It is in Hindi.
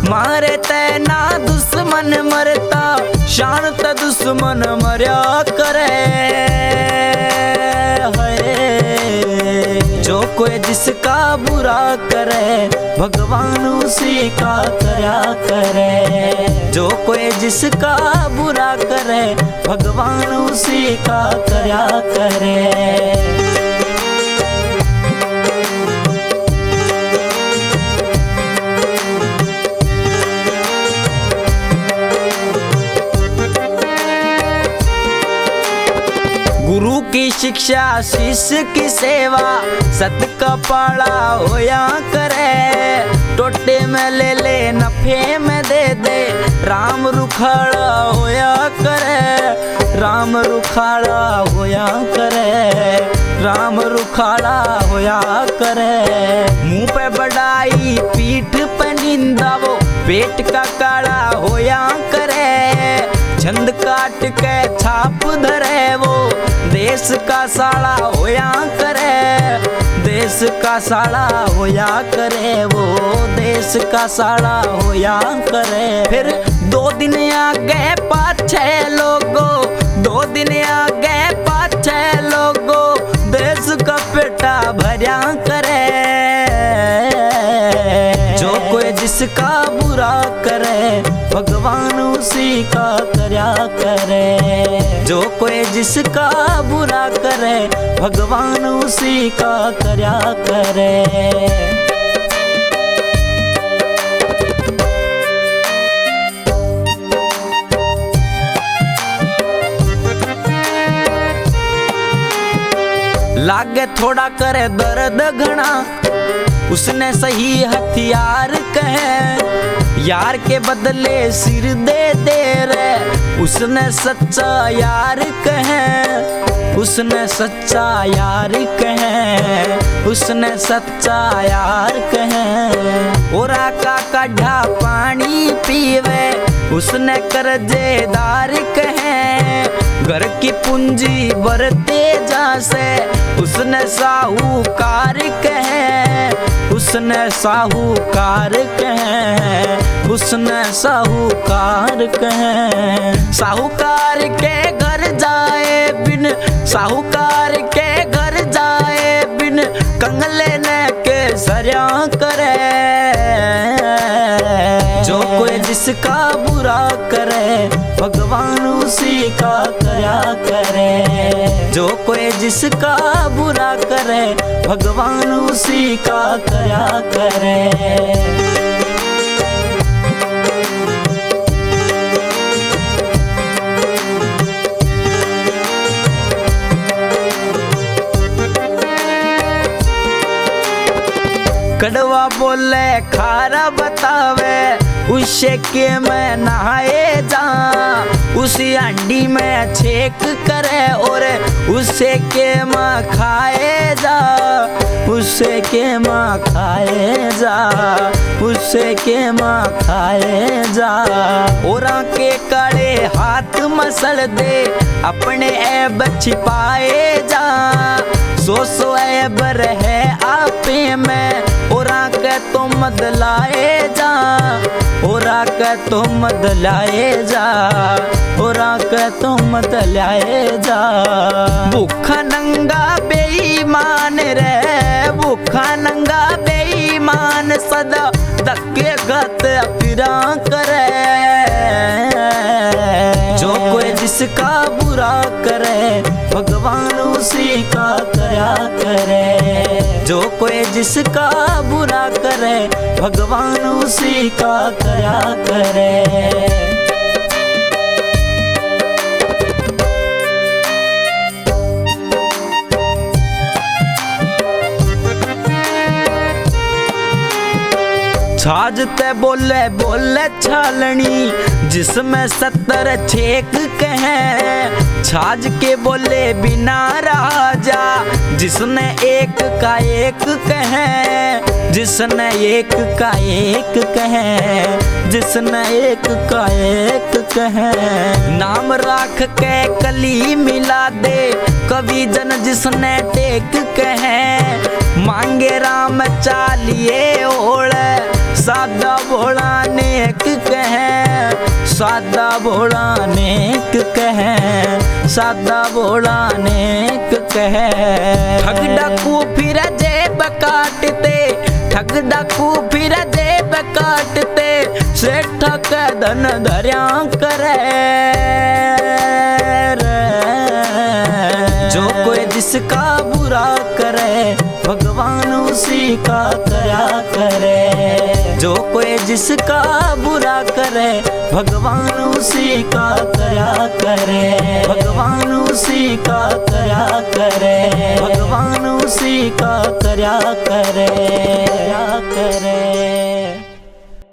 मारे ते ना दुश्मन मरता, शांत दुश्मन मर्या करे। जो कोई जिसका बुरा करे, भगवान उसी का करया करे। जो कोई जिसका बुरा करे, भगवान उसी का करया करे। गुरु की शिक्षा, शिष्य की सेवा, सत का पाला होया करे। टोटे में ले ले, नफे में दे दे, राम रुखाड़ा होया करे। राम रुखाड़ा होया करे, राम रुखाड़ा होया करे। मुंह पे बड़ाई, पीठ पे निंदा, वो पेट का काला होया करे। छंद काट के छाप धरे, वो देश का साला होया करे। देश का साला होया करे, वो देश का साला होया करे। फिर 2 दिन आगे पाछे लोगो, 2 दिन आगे पाछे लोगो, देश का पेटा भर्या करे। जो कोई जिसका बुरा करे, भगवान उसी का करया करे। जो कोई जिसका बुरा करे, भगवान उसी का करया करे। लागे थोड़ा करे दर्द घना, उसने सही हथियार कहे। यार के बदले सिर दे दे रे, उसने सच्चा यार कहे। उसने सच्चा यार कहे, उसने सच्चा यार कहे। ओरा का काढ़ा पानी पीवे, उसने कर्जेदार कहे। घर की पूंजी बरते जा से, उसने साहूकार कहे। उसने साहूकार कहे, उसने साहूकार कहे। साहूकार के घर जाए बिन, साहूकार के घर जाए बिन, कंगले ने के सरया करे। जो कोई जिसका बुरा करे, भगवान उसी का करया करे। जो कोई जिसका बुरा करे, भगवान उसी का करया करे। कड़वा बोले खारा बतावे, उससे के मैं नहाए जा। उसी अंडी में छेक करे, और उससे के मैं खाए जा। उससे के मैं खाए जा, उससे के मैं खाए जा। औरा के काले हाथ मसल दे, अपने ऐब छिपाए जा। सो ऐब रहे आपे में, औरा के तो मत लाए जा। औरा के तो मत लाए जा, औरा के तो मत लाए जा। भूखा नंगा बेईमान रे, भूखा नंगा बेईमान, सदा धक्के गत फिरा करे। जो कोई जिसका बुरा करे, भगवान उसी का करया करे। जो कोई जिसका बुरा करे, भगवान उसी का करया करे। छाजते बोले बोले छालनी, जिसमें 70 छेक कहे। छाज के बोले बिना राजा, जिसने एक का एक कहे। जिसने एक का एक कहे, जिसने एक का एक कहे। नाम राख के कली मिला दे, कवि जन जिसने टेक कहे। मांगे राम चालिए ओढ़, सादा भोला नेक कहे, सादा भोला नेक कहे, सादा भोला नेक कहे। ठग डाकू फिर जेब काटते, ठग डाकू फिर जेब काटते, सेठ के धन धर्या करे। जो कोई जिसका बुरा करे, भगवान उसी का करया करे। जो कोई जिसका बुरा करे, भगवान उसी का करया करे। भगवान उसी का करया करे। भगवान उसी का करया करे।